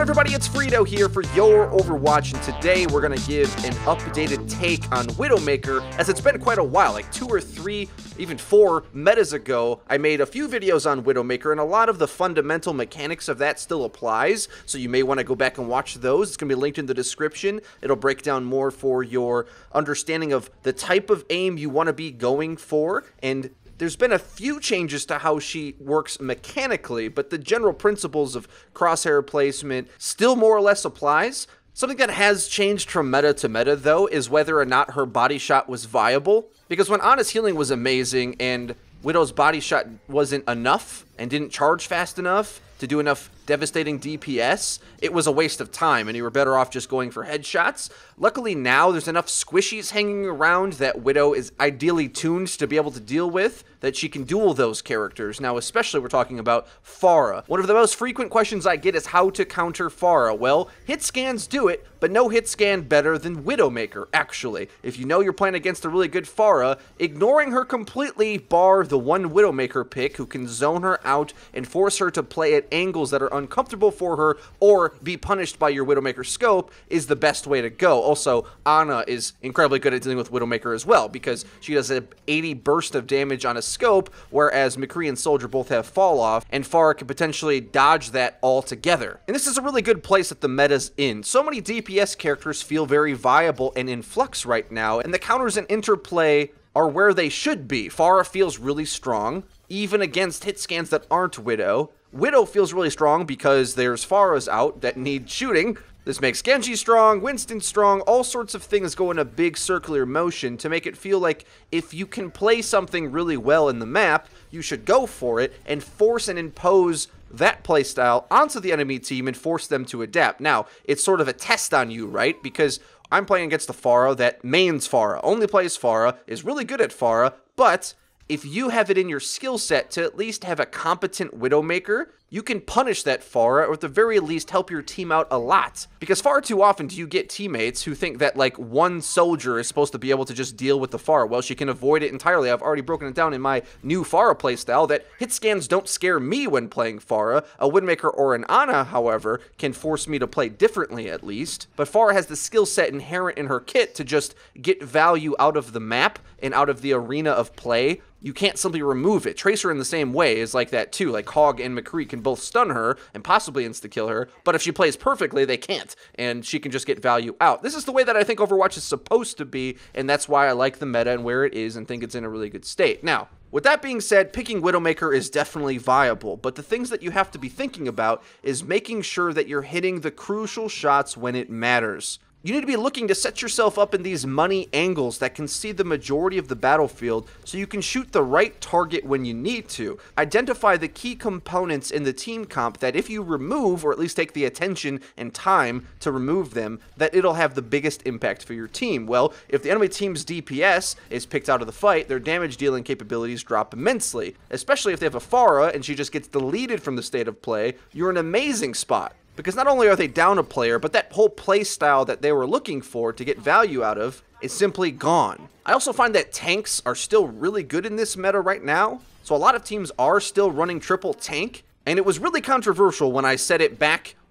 everybody, it's FREEDO here for Your Overwatch, and today we're going to give an updated take on Widowmaker, as it's been quite a while, like 2 or 3, even 4 metas ago. I made a few videos on Widowmaker, and a lot of the fundamental mechanics of that still applies, so you may want to go back and watch those. It's going to be linked in the description. It'll break down more for your understanding of the type of aim you want to be going for, and there's been a few changes to how she works mechanically, but the general principles of crosshair placement still more or less applies. Something that has changed from meta to meta, though, is whether or not her body shot was viable. Because when Ana's healing was amazing and Widow's body shot wasn't enough and didn't charge fast enough to do enough devastating DPS, it was a waste of time and you were better off just going for headshots. Luckily now there's enough squishies hanging around that Widow is ideally tuned to be able to deal with, that she can duel those characters. Now especially we're talking about Pharah. One of the most frequent questions I get is how to counter Pharah. Well, hit scans do it, but no hit scan better than Widowmaker, actually. If you know you're playing against a really good Pharah, ignoring her completely, bar the one Widowmaker pick who can zone her out and force her to play at angles that are uncomfortable for her or be punished by your Widowmaker scope, is the best way to go. Also, Ana is incredibly good at dealing with Widowmaker as well, because she does an 80 burst of damage on a scope, whereas McCree and Soldier both have fall off, and Pharah can potentially dodge that altogether. And this is a really good place that the meta's in. So many DPS characters feel very viable and in flux right now, and the counters and interplay are where they should be. Pharah feels really strong, even against hit scans that aren't Widow. Widow feels really strong because there's Pharahs out that need shooting. This makes Genji strong, Winston strong, all sorts of things go in a big circular motion to make it feel like if you can play something really well in the map, you should go for it and force and impose that playstyle onto the enemy team and force them to adapt. Now, it's sort of a test on you, right? Because I'm playing against the Pharah that mains Pharah, only plays Pharah, is really good at Pharah, but if you have it in your skill set to at least have a competent Widowmaker, you can punish that Pharah, or at the very least help your team out a lot. Because far too often do you get teammates who think that like one soldier is supposed to be able to just deal with the Pharah. Well, she can avoid it entirely. I've already broken it down in my new Pharah playstyle that hit scans don't scare me when playing Pharah. A Widowmaker or an Ana, however, can force me to play differently at least. But Pharah has the skill set inherent in her kit to just get value out of the map and out of the arena of play. You can't simply remove it. Tracer in the same way is like that too. Like Hog and McCree can both stun her and possibly insta-kill her, but if she plays perfectly, they can't, and she can just get value out. This is the way that I think Overwatch is supposed to be, and that's why I like the meta and where it is and think it's in a really good state. Now, with that being said, picking Widowmaker is definitely viable, but the things that you have to be thinking about is making sure that you're hitting the crucial shots when it matters. You need to be looking to set yourself up in these money angles that can see the majority of the battlefield so you can shoot the right target when you need to. Identify the key components in the team comp that if you remove, or at least take the attention and time to remove them, that it'll have the biggest impact for your team. Well, if the enemy team's DPS is picked out of the fight, their damage dealing capabilities drop immensely. Especially if they have a Pharah and she just gets deleted from the state of play, you're in an amazing spot. Because not only are they down a player, but that whole play style that they were looking for to get value out of is simply gone. I also find that tanks are still really good in this meta right now. So a lot of teams are still running triple tank. And it was really controversial when I said it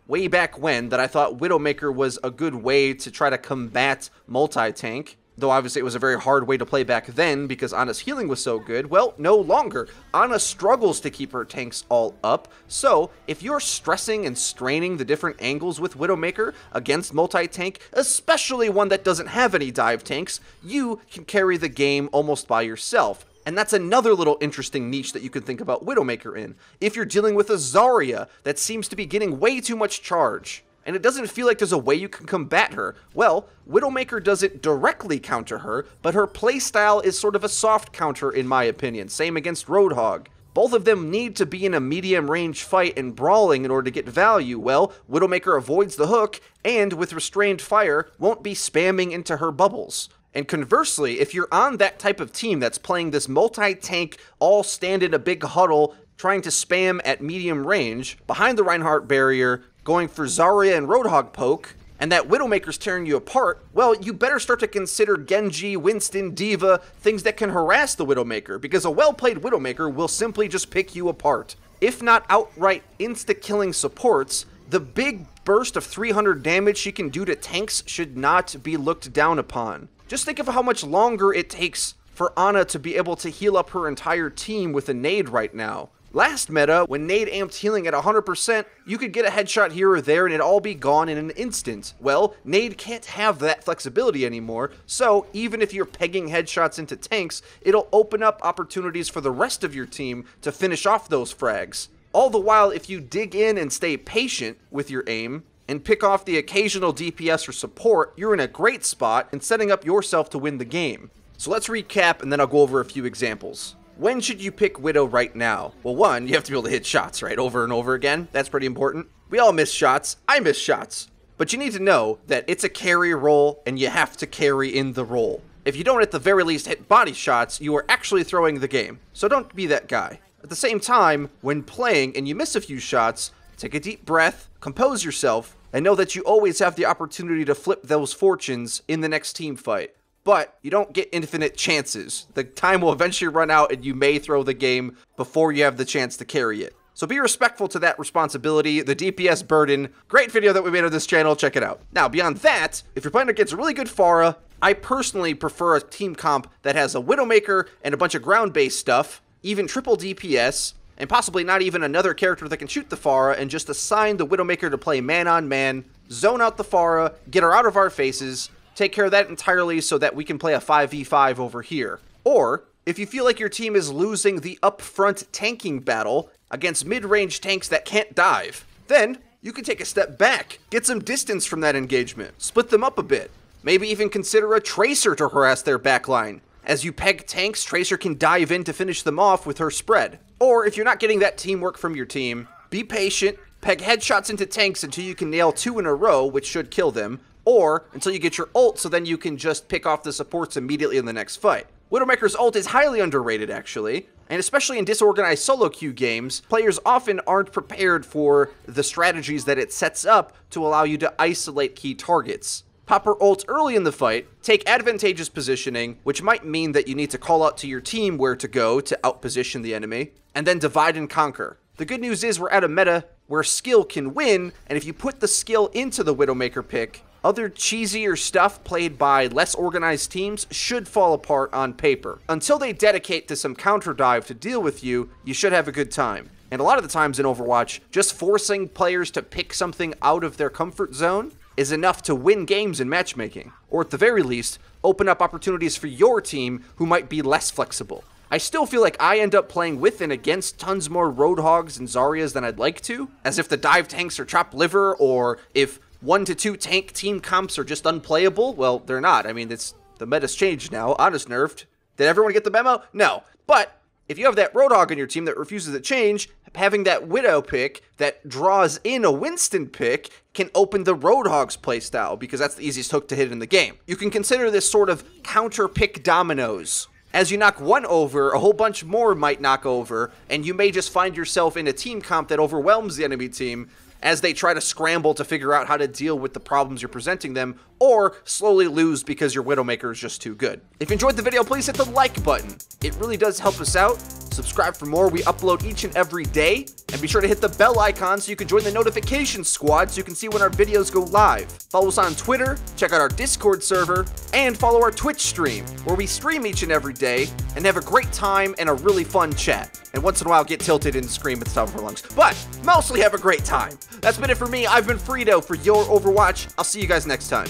way back when, that I thought Widowmaker was a good way to try to combat multi-tank. Though obviously it was a very hard way to play back then because Ana's healing was so good. Well, no longer. Ana struggles to keep her tanks all up. So if you're stressing and straining the different angles with Widowmaker against multi-tank, especially one that doesn't have any dive tanks, you can carry the game almost by yourself. And that's another little interesting niche that you can think about Widowmaker in. If you're dealing with a Zarya that seems to be getting way too much charge, and it doesn't feel like there's a way you can combat her, well, Widowmaker doesn't directly counter her, but her playstyle is sort of a soft counter in my opinion. Same against Roadhog. Both of them need to be in a medium range fight and brawling in order to get value. Well, Widowmaker avoids the hook, and with restrained fire, won't be spamming into her bubbles. And conversely, if you're on that type of team that's playing this multi-tank, all stand in a big huddle, trying to spam at medium range, behind the Reinhardt barrier, going for Zarya and Roadhog poke, and that Widowmaker's tearing you apart, well, you better start to consider Genji, Winston, Diva, things that can harass the Widowmaker, because a well-played Widowmaker will simply just pick you apart. If not outright insta-killing supports, The big burst of 300 damage she can do to tanks should not be looked down upon. Just think of how much longer it takes for Ana to be able to heal up her entire team with a nade right now. Last meta, when nade amped healing at 100%, you could get a headshot here or there and it'd all be gone in an instant. Well, nade can't have that flexibility anymore, so even if you're pegging headshots into tanks, it'll open up opportunities for the rest of your team to finish off those frags. All the while, if you dig in and stay patient with your aim, and pick off the occasional DPS or support, you're in a great spot in setting up yourself to win the game. So let's recap and then I'll go over a few examples. When should you pick Widow right now? Well, one, you have to be able to hit shots, right? Over and over again. That's pretty important. We all miss shots. I miss shots. But you need to know that it's a carry role and you have to carry in the role. If you don't at the very least hit body shots, you are actually throwing the game. So don't be that guy. At the same time, when playing and you miss a few shots, take a deep breath, compose yourself, and know that you always have the opportunity to flip those fortunes in the next team fight. But you don't get infinite chances. The time will eventually run out and you may throw the game before you have the chance to carry it. So be respectful to that responsibility, the DPS burden. Great video that we made on this channel, check it out. Now, beyond that, if you're playing against a really good Pharah, I personally prefer a team comp that has a Widowmaker and a bunch of ground-based stuff, even triple DPS, and possibly not even another character that can shoot the Pharah, and just assign the Widowmaker to play man-on-man, zone out the Pharah, get her out of our faces, take care of that entirely so that we can play a 5v5 over here. Or, if you feel like your team is losing the upfront tanking battle against mid-range tanks that can't dive, then you can take a step back, get some distance from that engagement, split them up a bit, maybe even consider a Tracer to harass their backline. As you peg tanks, Tracer can dive in to finish them off with her spread. Or, if you're not getting that teamwork from your team, be patient, peg headshots into tanks until you can nail 2 in a row, which should kill them, or until you get your ult so then you can just pick off the supports immediately in the next fight. Widowmaker's ult is highly underrated actually, and especially in disorganized solo queue games, players often aren't prepared for the strategies that it sets up to allow you to isolate key targets. Pop her ult early in the fight, take advantageous positioning, which might mean that you need to call out to your team where to go to outposition the enemy, and then divide and conquer. The good news is we're at a meta where skill can win, and if you put the skill into the Widowmaker pick, other cheesier stuff played by less organized teams should fall apart on paper. Until they dedicate to some counter dive to deal with you, you should have a good time. And a lot of the times in Overwatch, just forcing players to pick something out of their comfort zone is enough to win games in matchmaking, or at the very least, open up opportunities for your team who might be less flexible. I still feel like I end up playing with and against tons more Roadhogs and Zaryas than I'd like to, as if the dive tanks are chopped liver, or if 1 to 2 tank team comps are just unplayable. Well, they're not. I mean, the meta's changed now. Ana's nerfed. Did everyone get the memo? No. But if you have that Roadhog on your team that refuses to change, having that Widow pick that draws in a Winston pick can open the Roadhog's playstyle, because that's the easiest hook to hit in the game. You can consider this sort of counter pick dominoes. As you knock one over, a whole bunch more might knock over, and you may just find yourself in a team comp that overwhelms the enemy team as they try to scramble to figure out how to deal with the problems you're presenting them, or slowly lose because your Widowmaker is just too good. If you enjoyed the video, please hit the like button. It really does help us out. Subscribe for more. We upload each and every day. And be sure to hit the bell icon so you can join the notification squad so you can see when our videos go live. Follow us on Twitter, check out our Discord server, and follow our Twitch stream, where we stream each and every day and have a great time and a really fun chat. And once in a while get tilted and scream at the top of our lungs. But mostly have a great time. That's been it for me. I've been FREEDO for Your Overwatch. I'll see you guys next time.